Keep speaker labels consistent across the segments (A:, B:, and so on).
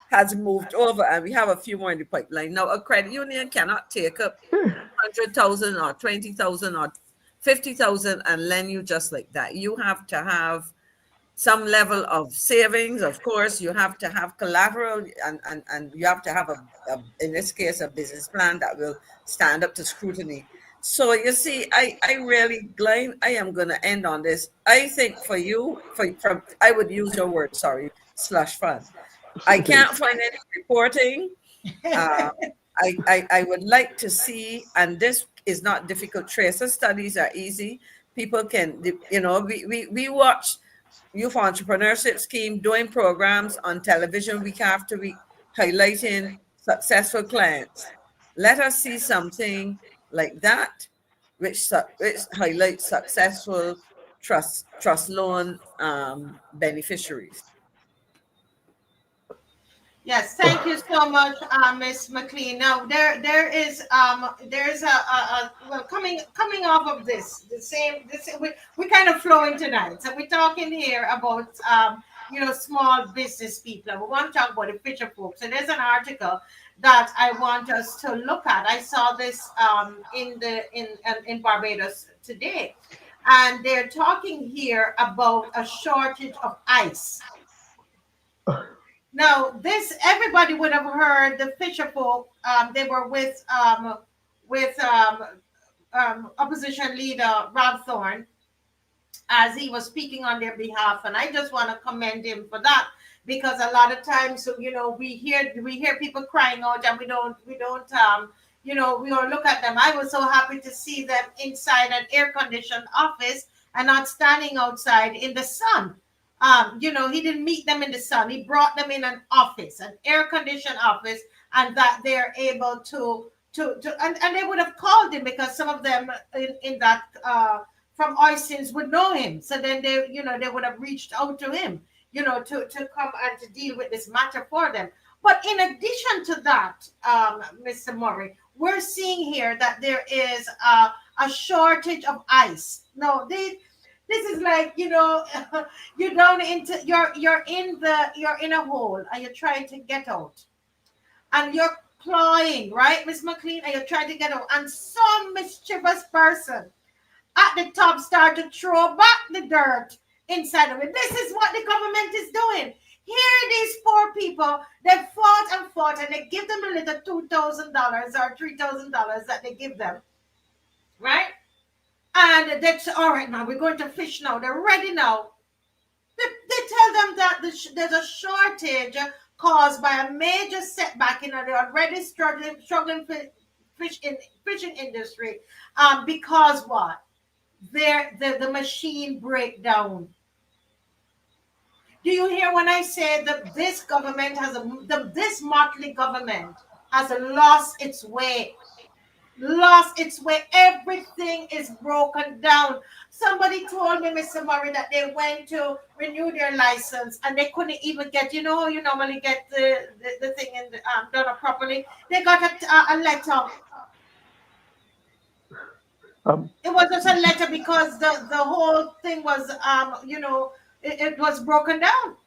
A: has moved over, and we have a few more in the pipeline. Now, a credit union cannot take up 100,000 or 20,000 or 50,000 and lend you just like that. You have to have some level of savings. Of course, you have to have collateral, and you have to have in this case, a business plan that will stand up to scrutiny. So you see, I really, Glyne, I am going to end on this. I think for you, I would use your word, sorry, slush fund. I can't find any reporting. Uh, I would like to see, and this is not difficult. Tracer studies are easy. People can, we watch Youth Entrepreneurship Scheme doing programs on television week after week, highlighting successful clients. Let us see something like that, which highlights successful trust loan beneficiaries.
B: Yes, thank you so much, Miss McLean. Now there's well, coming off of this we kind of flowing tonight. So we're talking here about small business people. We want to talk about the fisher folks. So there's an article that I want us to look at. I saw this in Barbados today, and they're talking here about a shortage of ice. Now, this everybody would have heard the fisher folk. They were with opposition leader Rob Thorne as he was speaking on their behalf, and I just want to commend him for that, because a lot of times, we hear people crying out, and we don't look at them. I was so happy to see them inside an air conditioned office and not standing outside in the sun. He didn't meet them in the sun. He brought them in an office, an air-conditioned office, and that they're able to and they would have called him, because some of them in that from Oistins would know him. So then they would have reached out to him, to come and to deal with this matter for them. But in addition to that, Mr. Murray, we're seeing here that there is a shortage of ice. No, this is like, you're down into you're in a hole, and you're trying to get out, and you're clawing, right, Miss McLean, and you're trying to get out, and some mischievous person at the top start to throw back the dirt inside of it. This is what the government is doing. Here, these poor people, they fought, and they give them a little $2,000 or $3,000 that they give them, right? And that's all right. Now we're going to fish now. They're ready now. They tell them that there's a shortage caused by a major setback in the already struggling fishing industry. Because what? The machine break down. Do you hear when I say that this government this motley government has lost its way? Everything is broken down. Somebody told me, Mr. Murray, that they went to renew their license and they couldn't even get, you normally get the thing done properly. They got a letter. It was just a letter because the whole thing was it was broken down.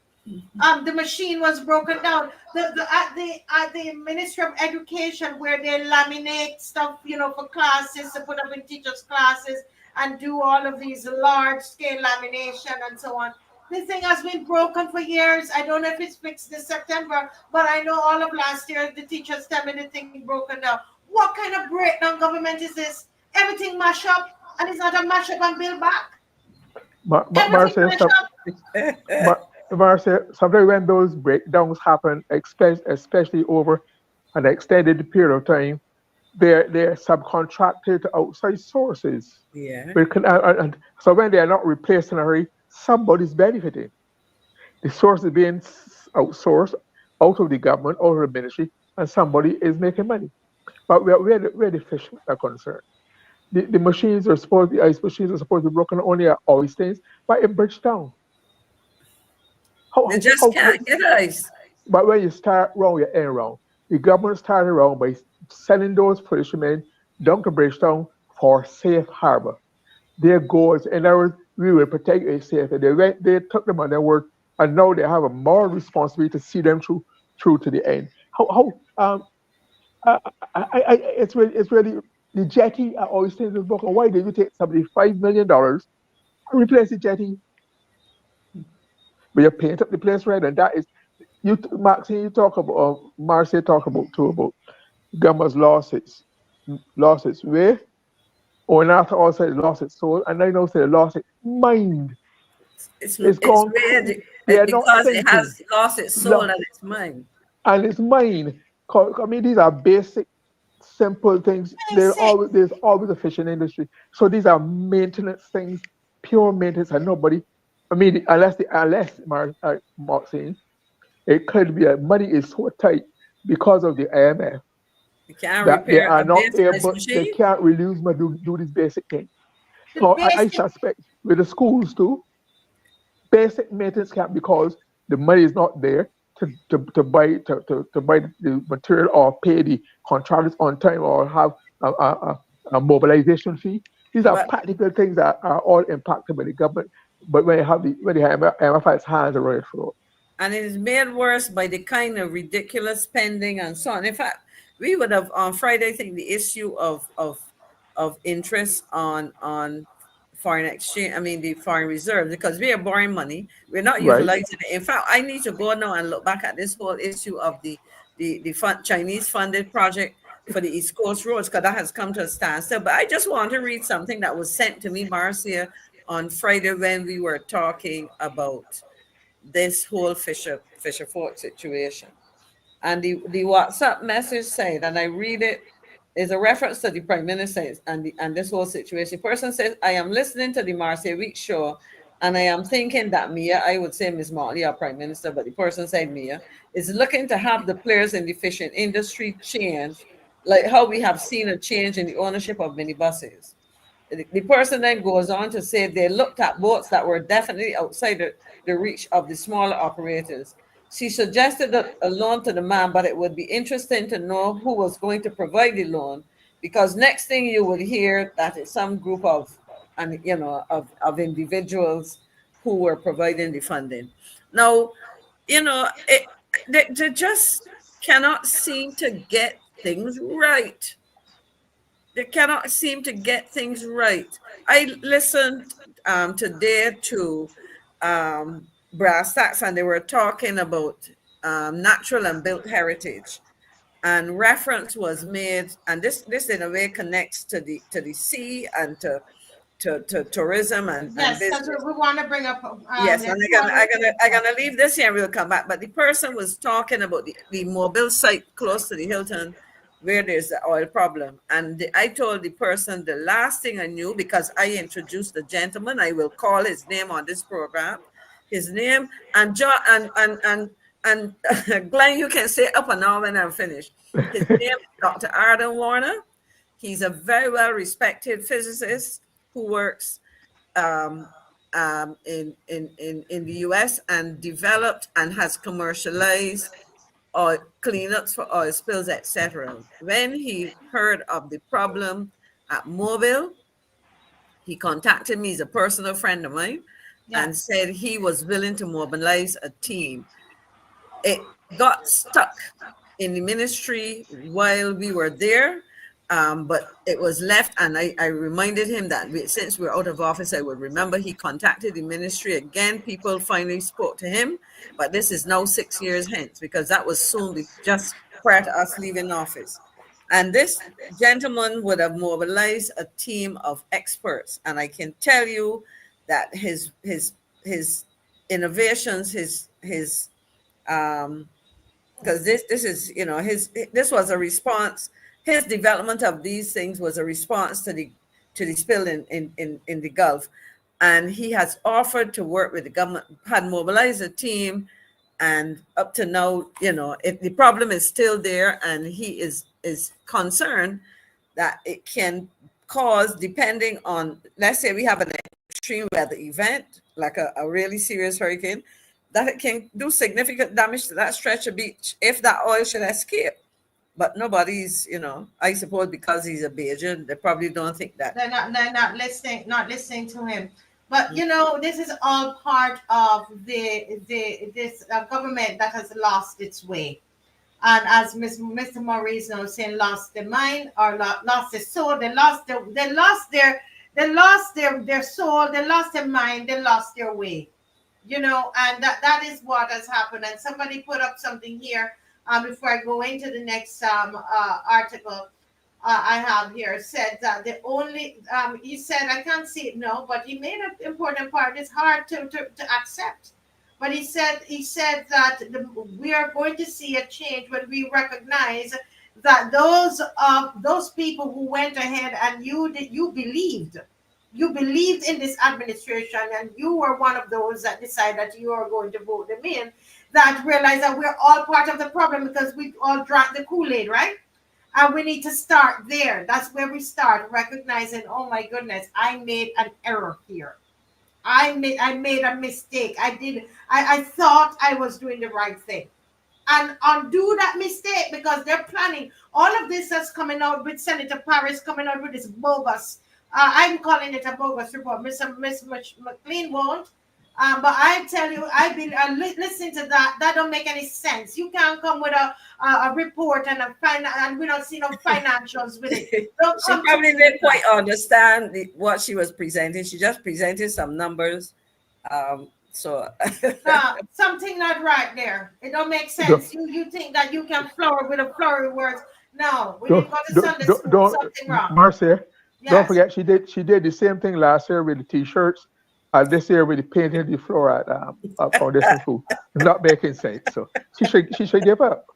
B: The machine was broken down. At the Ministry of Education, where they laminate stuff, for classes, to put up in teachers' classes and do all of these large scale lamination and so on. This thing has been broken for years. I don't know if it's fixed this September, but I know all of last year the teachers tell me the thing broken down. What kind of breakdown government is this? Everything mash up, and it's not a mash up and build back.
C: Marcia, sometimes when those breakdowns happen, especially over an extended period of time, they're subcontracted to outside sources.
A: Yeah.
C: And so when they are not replaced in a hurry, somebody's benefiting. The source is being outsourced out of the government, out of the ministry, and somebody is making money. But where the fish are concerned, the ice machines are supposed to be broken only at Oistins, but in Bridgetown.
A: They just can't get ice.
C: But when you start wrong, you end wrong. The government started wrong by sending those fishermen down to Bridgetown for safe harbor. Their goals, in other words, we will protect you safely. They took them on their word, and now they have a moral responsibility to see them through through to the end. It's really the jetty. I always say in this book, why did you take somebody $5 million and replace the jetty? But you paint up the place right, and that is you, Maxine. You talk about, Marcia talk about too about Gamma's losses where, or not all say lost its soul, and I know say lost its mind. It's
A: it's
C: gone.
A: weird
C: They are not
A: because it
C: thinking.
A: has lost its soul
C: Lo-
A: and its mind.
C: and it's mine. I mean, these are basic, simple things.
B: Basic.
C: There's always a fishing industry. So these are maintenance things, pure maintenance, and nobody. I mean, unless Mark saying it could be that money is so tight because of the IMF
A: You can't
C: that they
A: repair
C: are
A: a
C: not
A: baseless
C: able. They
A: machine.
C: can't release money do these basic things.
B: The
C: So I
B: basic.
C: suspect with the schools too, basic maintenance can't because the money is not there to buy the material or pay the contractors on time or have a mobilization fee. These are
A: But
C: practical things that are all impacted by the government. But when you have MFI, its hands around it for
A: and it is made worse by the kind of ridiculous spending and so on. In fact, we would have on Friday, I think, the issue of interest on foreign exchange. I mean, the foreign reserves, because we are borrowing money, we're not
C: right,
A: utilizing it. In fact, I need to go now and look back at this whole issue of the Chinese funded project for the East Coast roads, because that has come to a standstill. But I just want to read something that was sent to me, Marcia, on Friday when we were talking about this whole Fisher Fort situation. And the WhatsApp message said, and I read it, is a reference to the Prime Minister and this whole situation. The person says, I am listening to the Marcia Week show, and I am thinking that Mia, I would say Ms. Motley, our Prime Minister, but the person said Mia, is looking to have the players in the fishing industry change, like how we have seen a change in the ownership of minibuses. The person then goes on to say they looked at boats that were definitely outside the reach of the smaller operators. She suggested a loan to the man, but it would be interesting to know who was going to provide the loan, because next thing you would hear that it's some group of, and of individuals who were providing the funding. Now, they just cannot seem to get things right. They cannot seem to get things right. I listened today to Brass Tacks, and they were talking about natural and built heritage, and reference was made, and this in a way connects to the sea and to tourism and
B: Yes, because
A: business.
B: we want to bring up.
A: Yes,
B: There's
A: and
B: two other things.
A: I'm gonna leave this here and we'll come back. But the person was talking about the mobile site close to the Hilton where there's the oil problem. And I told the person the last thing I knew, because I introduced the gentleman, I will call his name on this program. His name and John and Glenn, you can say up and down when I'm finished. His name is Dr. Arden Warner. He's a very well respected physicist who works um, in the US and developed and has commercialized oil cleanups for oil spills, etc. When he heard of the problem at Mobile, he contacted me. He's a personal friend of mine,
B: Yeah.
A: and said he was willing to mobilize a team. It got stuck in the ministry while we were there, but it was left, and I reminded him that since we're out of office, I would remember. He contacted the ministry again. People finally spoke to him, but this is now 6 years hence, because that was soon just prior to us leaving office. And this gentleman would have mobilized a team of experts, and I can tell you that his innovations, his because this is this was a response. His development of these things was a response to the spill in the Gulf, and he has offered to work with the government, had mobilized a team, and up to now, if the problem is still there, and he is concerned that it can cause, depending on, let's say we have an extreme weather event like a really serious hurricane, that it can do significant damage to that stretch of beach if that oil should escape. But nobody's, I suppose because he's a Bajan, they probably don't think that.
B: They're not listening to him. But you know, this is all part of this government that has lost its way. And as Mr. Maurice now saying, lost their mind or lost their soul. They lost their soul. They lost their mind. They lost their way. You know, and that is what has happened. And somebody put up something here before I go into the next article. I have here said that the only he said, I can't see it now, but he made an important part. It's hard to accept, but he said that we are going to see a change when we recognize that those people who went ahead and you believed in this administration, and you were one of those that decided that you are going to vote them in, that realize that we're all part of the problem because we all drank the Kool-Aid, right? And we need to start there. That's where we start recognizing, oh my goodness, I made an error here. I made a mistake. I thought I was doing the right thing. And undo that mistake, because they're planning all of this that's coming out with Senator Paris coming out with this bogus. I'm calling it a bogus report. Miss McLean won't. But I tell you, I've been listening to that. That don't make any sense. You can't come with a report and and we don't see no financials with it.
A: She probably didn't quite understand what she was presenting. She just presented some numbers.
B: Something not right there. It don't make sense. You think that you can flower with a flowery words. No, we didn't go to Sunday school. Something wrong.
C: Marcia,
B: Yes.
C: don't forget she did the same thing last year with the t-shirts. This year with the painting the floor at Foundation School. Not making sense. So she should give up.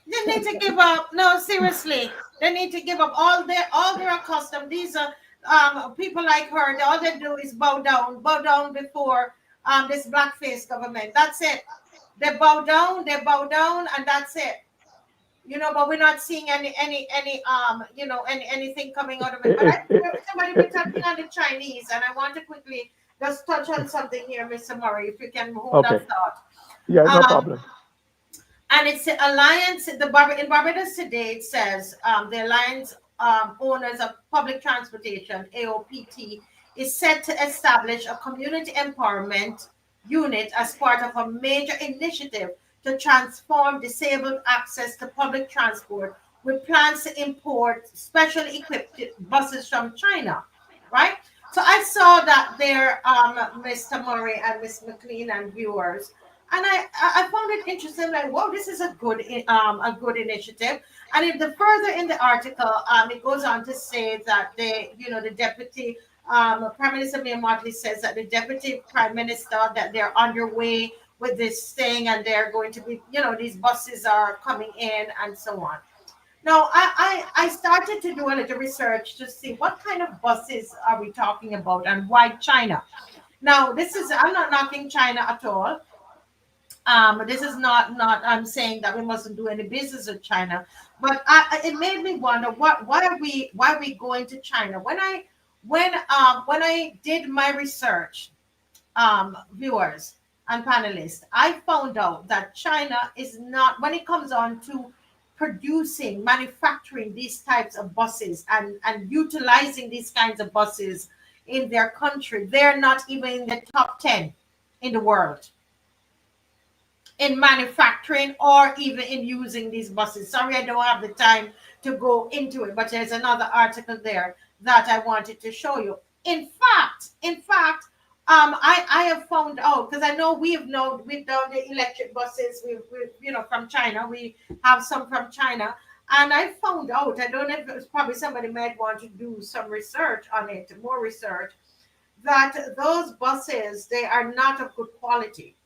B: They need to give up. No, seriously. They need to give up. All they're accustomed. These are people like her. All they do is bow down before this blackface government. That's it. They bow down, and that's it. You know, but we're not seeing any anything coming out of it. But somebody been talking on the Chinese, and I want to quickly just touch on something here, Mr. Murray, if you can hold that thought.
C: Yeah, no problem.
B: And it's the Alliance, in Barbados today, it says the Alliance Owners of Public Transportation, AOPT, is set to establish a community empowerment unit as part of a major initiative to transform disabled access to public transport, with plans to import specially equipped buses from China, right? So I saw that there, Mr. Murray and Miss McLean and viewers, and I found it interesting. Like, wow, this is a good initiative. And if the further in the article, it goes on to say that the deputy Prime Minister MOTTLEY says that the deputy Prime Minister, that they're underway with this thing, and they're going to be, these buses are coming in and so on. Now, I started to do a little research to see what kind of buses are we talking about and why China. Now, I'm not knocking China at all. This is not I'm saying that we mustn't do any business with China, but it made me wonder why are we going to China? When I did my research, viewers and panelists, I found out that China is not, when it comes on to manufacturing these types of buses and utilizing these kinds of buses in their country, they're not even in the top 10 in the world in manufacturing or even in using these buses. Sorry, I don't have the time to go into it, but there's another article there that I wanted to show you. In fact, I have found out, because I know we've done the electric buses we've from China. We have some from China, and I found out, I don't know if it was, probably somebody might want to do some research on it, more research, that those buses, they are not of good quality.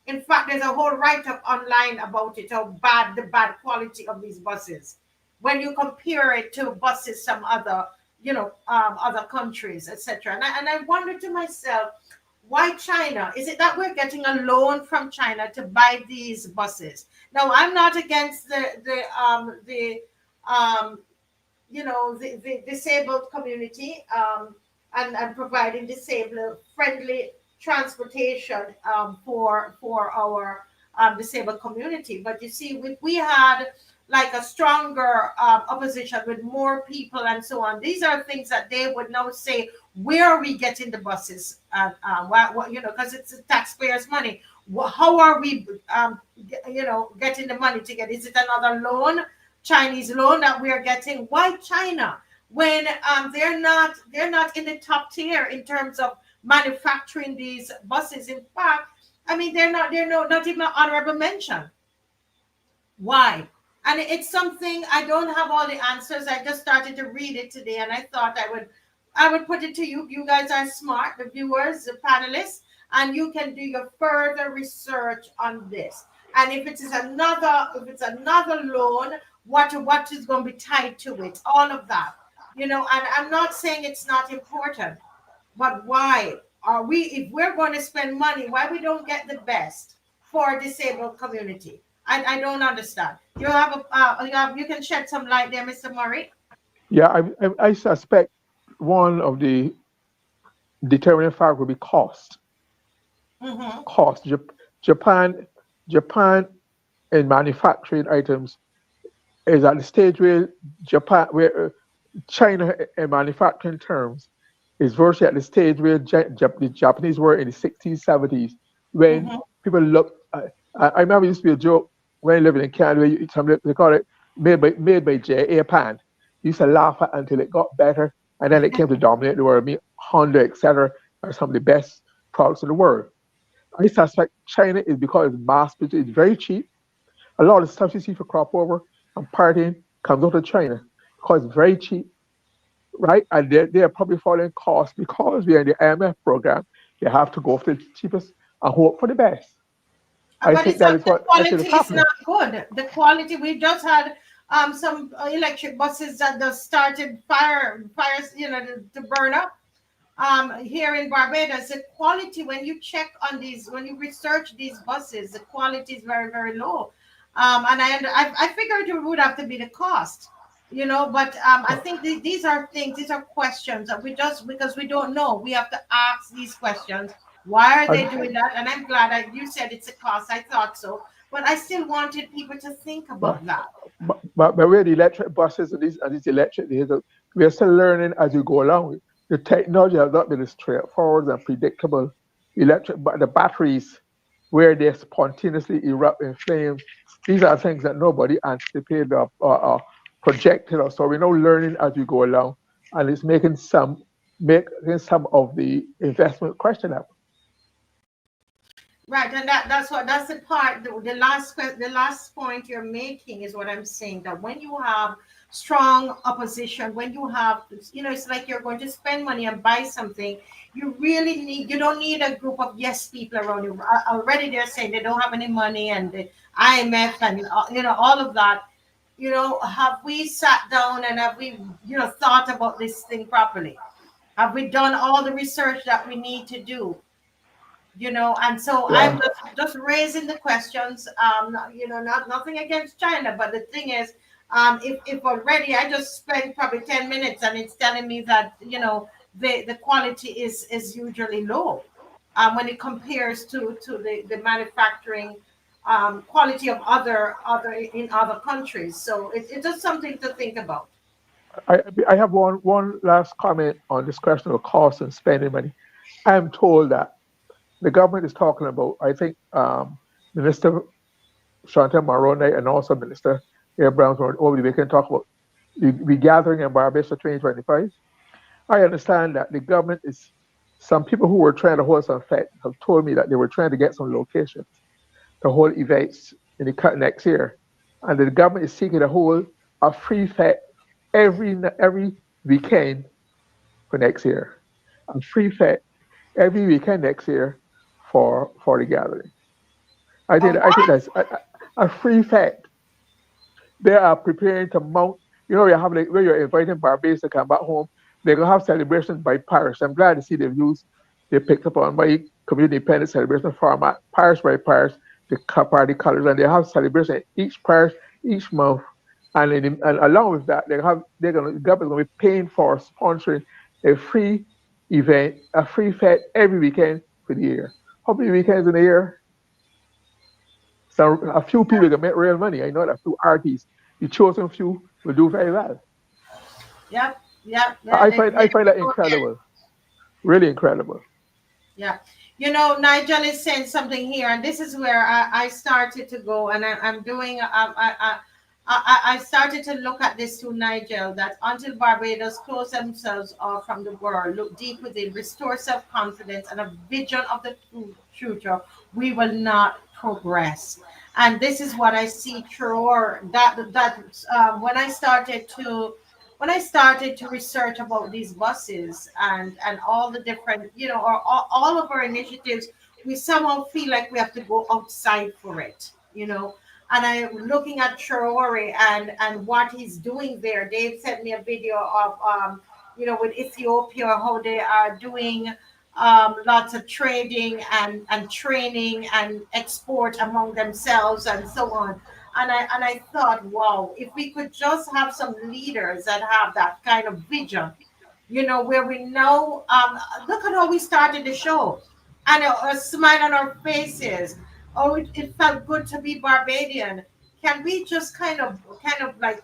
B: In fact, there's a whole write-up online about it, how bad the bad quality of these buses, when you compare it to buses from other other countries, etc. And I wondered to myself, why China? Is it that we're getting a loan from China to buy these buses? Now, I'm not against the disabled community and providing disabled friendly transportation for our disabled community. But you see, we had like a stronger opposition with more people and so on. These are things that they would now say, where are we getting the buses? You know, because it's taxpayers' money. How are we, you know, getting the money to get? Is it another loan, Chinese loan that we are getting? Why China? When they're not in the top tier in terms of manufacturing these buses. In fact, I mean they're not even an honorable mention. Why? And it's something I don't have all the answers. I just started to read it today, and I thought I would put it to you. You guys are smart, the viewers, the panelists, and you can do your further research on this. And if it's another loan, what is going to be tied to it? All of that, you know. And I'm not saying it's not important, but why are we? If we're going to spend money, why we don't get the best for disabled community? I don't understand. You can shed some light there, Mr. Murray.
C: Yeah, I suspect one of the determining factor will be cost.
B: Mm-hmm.
C: Cost. Japan, Japan in manufacturing items is at the stage where China in manufacturing terms is virtually at the stage where the Japanese were in the 60s, 70s, when
B: Mm-hmm.
C: people look. I remember it used to be a joke when living in Canada. They call it made by Japan. You used to laugh at until it got better, and then it came to dominate the world. I mean, Honda, etc., are some of the best products in the world. I suspect China is because it's mass produced, it's very cheap. A lot of stuff you see for crop over and partying comes out of China because it's very cheap, right? And they're probably following costs because we are in the IMF program. They have to go for the cheapest and hope for the best. I
B: But
C: think
B: it's
C: that
B: not,
C: is
B: the
C: what I think is
B: quality is
C: happening.
B: not good. The quality, we just had some electric buses that just started fires, you know, to burn up. Here in Barbados, the quality, when you check on these, when you research these buses, the quality is very, very low. And I figured it would have to be the cost, you know. But I think these are things, these are questions that we just, because we don't know, we have to ask these questions. Why are they
C: And,
B: doing that? And I'm glad that you said it's a cost. I thought so, but I still wanted people to think
C: but,
B: about that.
C: but where the electric buses and these electric vehicles, we are still learning as you go along. The technology has not been as straightforward and predictable. But the batteries, where they spontaneously erupt in flames, these are things that nobody anticipated or projected. Or so we're now learning as we go along, and it's making some of the investment questionable.
B: Right, and that's the part. The last point you're making is what I'm saying. That when you have strong opposition, when you have, you know, it's like you're going to spend money and buy something. You don't need a group of yes people around you. Already they're saying they don't have any money, and the IMF and you know, all of that. You know, have we sat down and have we, you know, thought about this thing properly? Have we done all the research that we need to do? You know. And so I'm
C: Yeah.
B: just raising the questions. You know, not nothing against China, but the thing is, if already I just spent probably 10 minutes and it's telling me that, you know, the quality is usually low, when it compares to the manufacturing quality of other in other countries. So it's just something to think about.
C: I have one last comment on this question of cost and spending money. I'm told that the government is talking about, I think, Minister Chantal Moroni and also Minister Air Brown over the weekend talk about the gathering in Barbados for 2025. I understand that the government is, some people who were trying to hold some fete have told me that they were trying to get some locations to hold events in the next year. And the government is seeking to hold a free fete every weekend for next year. A free fete every weekend next year for the gathering. I think that's a free fete. They are preparing to mount. You know, where you're inviting Barbados to come back home. They're gonna have celebrations by parish. I'm glad to see they picked up on my community independent celebration format, parish by parish, the party colors, and they have celebration each parish each month. And along with that, the government's gonna be paying for sponsoring a free event, a free fete every weekend for the year. How many weekends in a year? So a few people can make real money. I know that a few artists The chosen few will do very well.
B: Yep, yep, yeah.
C: I find that incredible, really incredible.
B: Yeah. You know, Nigel is saying something here, and this is where I started to go, and I'm doing, I started to look at this to Nigel, that until Barbados close themselves off from the world, look deep within, restore self confidence, and a vision of the future, we will not progress. And this is what I see through when I started to research about these buses and all the different, or all of our initiatives, we somehow feel like we have to go outside for it. And I'm looking at Traore and what he's doing there. Dave sent me a video of with Ethiopia, how they are doing lots of trading and training and export among themselves and so on. And I thought, wow, if we could just have some leaders that have that kind of vision, where we know, look at how we started the show, and a smile on our faces. Oh, it felt good to be Barbadian. Can we just kind of like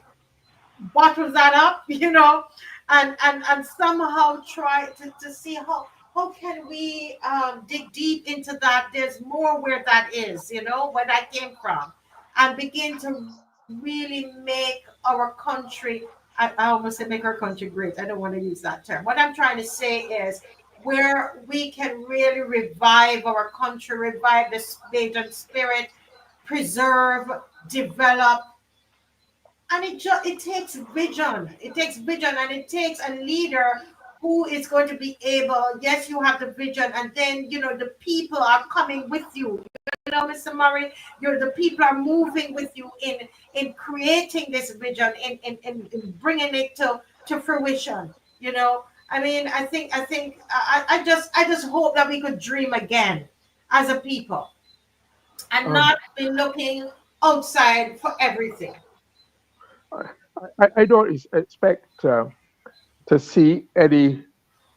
B: bottle that up, and somehow try to see how can we dig deep into that. There's more where that is, where that came from, and begin to really make our country. I almost say make our country great. I don't want to use that term. What I'm trying to say is where we can really revive our country, revive the Bajan spirit, preserve, develop. And it takes vision. It takes vision, and it takes a leader who is going to be able. Yes, you have the vision, and then the people are coming with you. Mr. Murray, the people are moving with you in creating this vision, in bringing it to fruition. I mean, I just hope that we could dream again as a people, and
C: Um,
B: not be looking outside for everything.
C: I don't expect to see any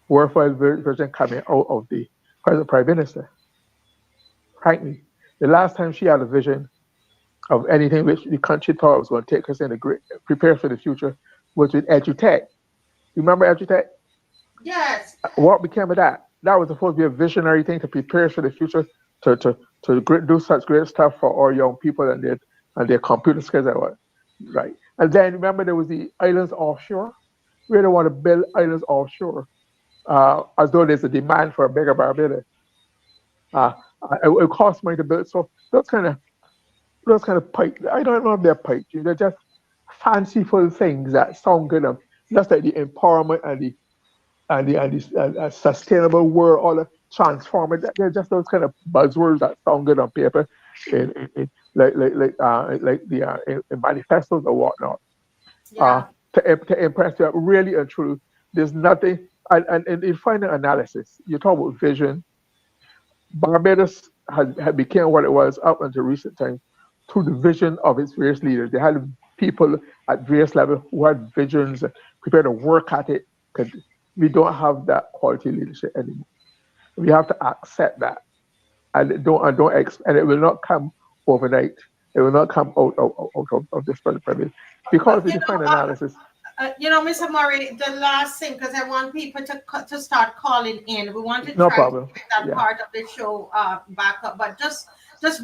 C: worthwhile version coming out of the present prime minister. Frankly, the last time she had a vision of anything which the country thought was going to take us in a great, prepare for the future, was with EduTech. You remember EduTech?
B: Yes.
C: What became of that? That was supposed to be a visionary thing to prepare us for the future, to do such great stuff for our young people and their computer skills and what, right? And then remember there was the islands offshore. We don't want to build islands offshore, as though there's a demand for a bigger Barbados. Uh, it costs money to build. So those kind of pipe. I don't know if they're pipe. They're just fanciful things that sound good. Just like the empowerment and the sustainable world, all the transformer. They're just those kind of buzzwords that sound good on paper, like the in manifestos or whatnot. Uh,
B: Yeah.
C: to impress you, really and true. There's nothing. And in final analysis, you talk about vision. Barbados had became what it was up until recent times through the vision of its various leaders. They had people at various levels who had visions, prepared to work at it. Because we don't have that quality leadership anymore. We have to accept that, and it will not come overnight. It will not come out of this premise
B: But
C: because in the final analysis,
B: Mr. Murray, the last thing, because I want people to start calling in. We want to
C: no
B: try to
C: problem.
B: get that
C: Yeah.
B: part of the show back up. But just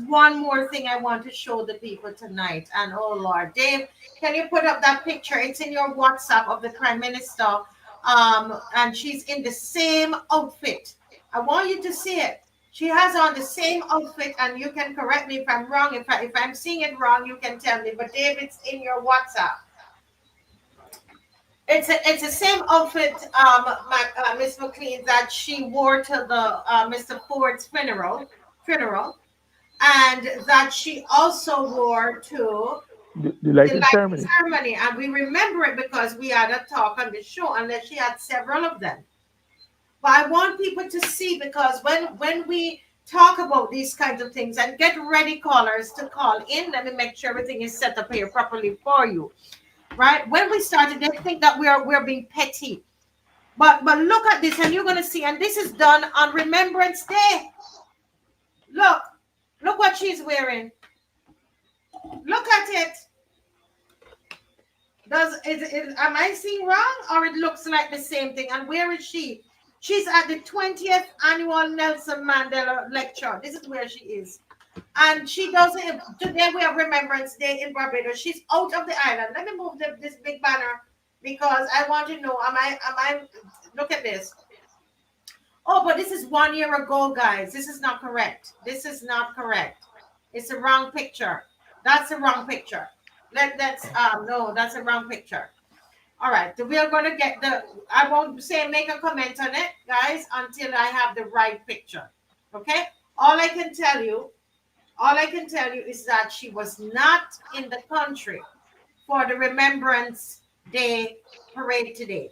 B: one more thing I want to show the people tonight. And oh Lord, Dave, can you put up that picture? It's in your WhatsApp of the Prime Minister, and she's in the same outfit. I want you to see it. She has on the same outfit, and you can correct me if I'm wrong. If I'm seeing it wrong, you can tell me. But Dave, it's in your WhatsApp. It's the same outfit, Miss McLean, that she wore to the Mr. Ford's funeral, and that she also wore to
C: The
B: the
C: lighting
B: lighting
C: ceremony.
B: ceremony. And we remember it because we had a talk on the show, unless she had several of them. But I want people to see, because when we talk about these kinds of things, and get ready, callers, to call in. Let me make sure everything is set up here properly for you. Right? When we started, they think that we're being petty. But look at this, and you're gonna see, and this is done on Remembrance Day. Look what she's wearing. Look at it. Am I seeing wrong, or it looks like the same thing? And where is she? She's at the 20th annual Nelson Mandela lecture. This is where she is. And she doesn't. Today we have Remembrance Day in Barbados. She's out of the island. Let me move this big banner because I want to know. Am I? Look at this. Oh, but this is 1 year ago, guys. This is not correct. This is not correct. It's a wrong picture. That's the wrong picture. That's no, that's a wrong picture. All right, so we are going to get I won't say make a comment on it, guys, until I have the right picture. Okay? All I can tell you is that she was not in the country for the Remembrance Day parade today.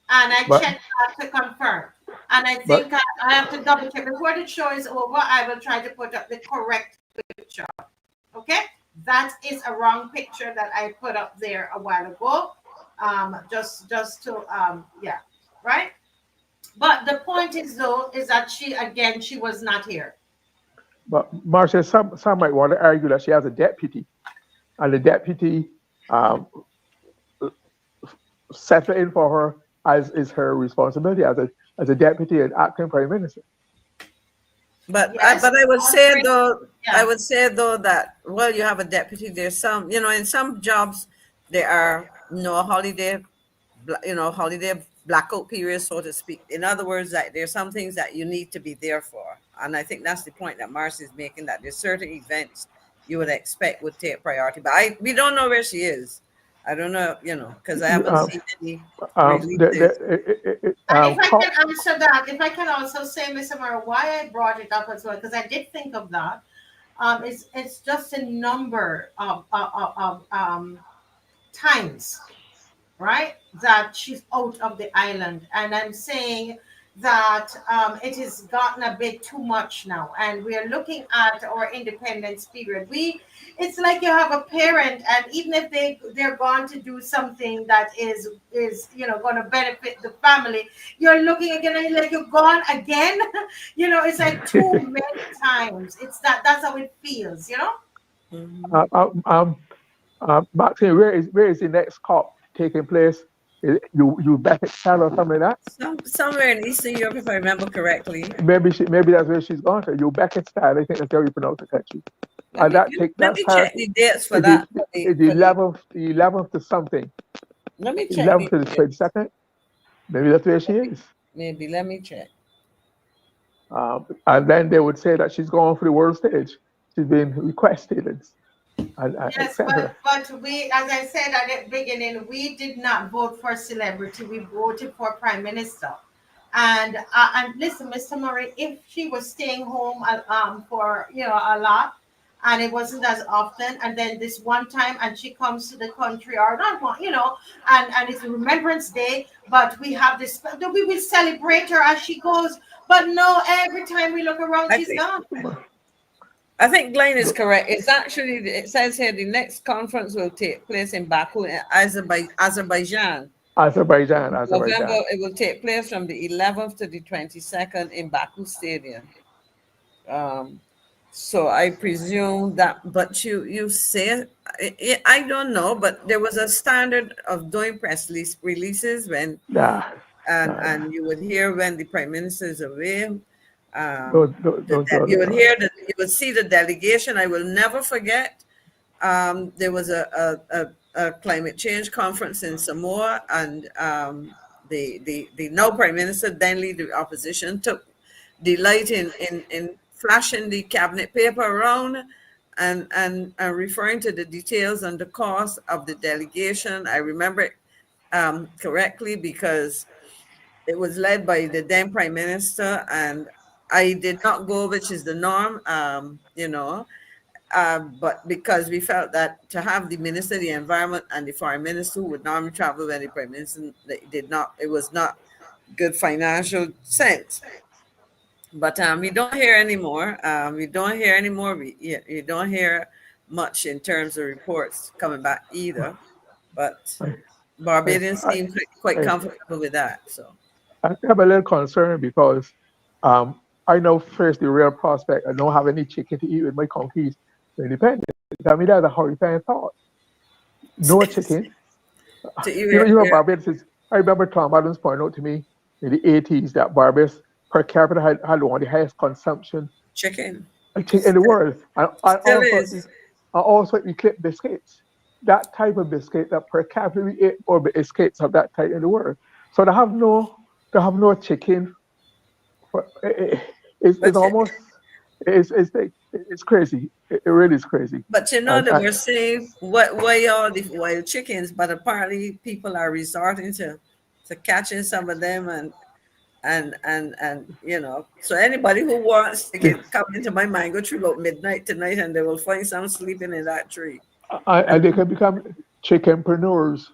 B: And I checked that to confirm. And I think I have to double check. Before the show is over, I will try to put up the correct picture. Okay? That is a wrong picture that I put up there a while ago. Just to yeah, right? But the point is though, is that she was not here.
C: But Marcia, some might want to argue that she has a deputy, and the deputy settled in for her as is her responsibility as a deputy and acting prime minister.
A: But
B: Yes,
A: I would say though,
B: yeah.
A: I would say though that you have a deputy. There's some, in some jobs there are no holiday, holiday blackout period, so to speak. In other words, that there's some things that you need to be there for, and I think that's the point that Marcy is making. That there's certain events you would expect would take priority, but we don't know where she is. I don't know, because I haven't seen any releases.
B: And if I can answer that, if I can also say, Mr. Mara, why I brought it up as well, because I did think of that. It's just a number of times, right, that she's out of the island, and I'm saying that it has gotten a bit too much now, and we are looking at our independence period. It's like you have a parent, and even if they're going to do something that is going to benefit the family, you're looking again and you're like, you're gone again. It's like too many times. That's how it feels.
C: Maxine, where is the next COP taking place? You back at China or something like
A: that? Somewhere in Eastern Europe, if I remember correctly.
C: Maybe that's where she's gone to. You back at China, I think that's how you pronounce the country.
A: Let me check the dates for that.
C: The 11th to something.
A: Let me check.
C: 11th to the 22nd. Maybe that's where she is.
A: Maybe, let me check.
C: And then they would say that she's going for the world stage. She's been requested.
B: Yes, but we, as I said at the beginning, we did not vote for celebrity. We voted for prime minister. And listen, Mr. Murray, if she was staying home for a lot, and it wasn't as often, and then this one time, and she comes to the country, or not one, and it's Remembrance Day, but we have this, we will celebrate her as she goes. But no, every time we look around, she's gone.
A: I think Glyne is correct. It's actually, it says here, the next conference will take place in Baku, in Azerbaijan. November, it will take place from the 11th to the 22nd in Baku Stadium. So I presume that, but you say, I don't know, but there was a standard of doing press releases when, and you would hear when the prime minister is away. You would see the delegation. I will never forget. There was a climate change conference in Samoa, and the now prime minister, then leader of the opposition, took delight in flashing the cabinet paper around and referring to the details and the cost of the delegation. I remember it correctly because it was led by the then prime minister, and I did not go, which is the norm, but because we felt that to have the minister of the environment and the foreign minister who would normally travel when the prime minister it was not good financial sense. But we don't hear anymore. We don't hear anymore. You don't hear much in terms of reports coming back either. But Barbadians seem quite comfortable with that. So
C: I have a little concern because I know first the real prospect. I don't have any chicken to eat with my country's independence. I mean, that's a horrifying thought. No chicken, Barbados is. I remember Tom Adams pointing out to me in the 80s that Barbados per capita had one of the highest consumption
A: chicken.
C: in the world, and
A: Still is.
C: also we clip biscuits. That type of biscuit that per capita we eat or biscuits of that type in the world. So they have no chicken. It's almost it's crazy. It really is crazy.
A: But they were saying why all the wild chickens, but apparently people are resorting to catching some of them and so anybody who wants to come into my mango tree about midnight tonight and they will find some sleeping in that tree.
C: And they can become chickenpreneurs.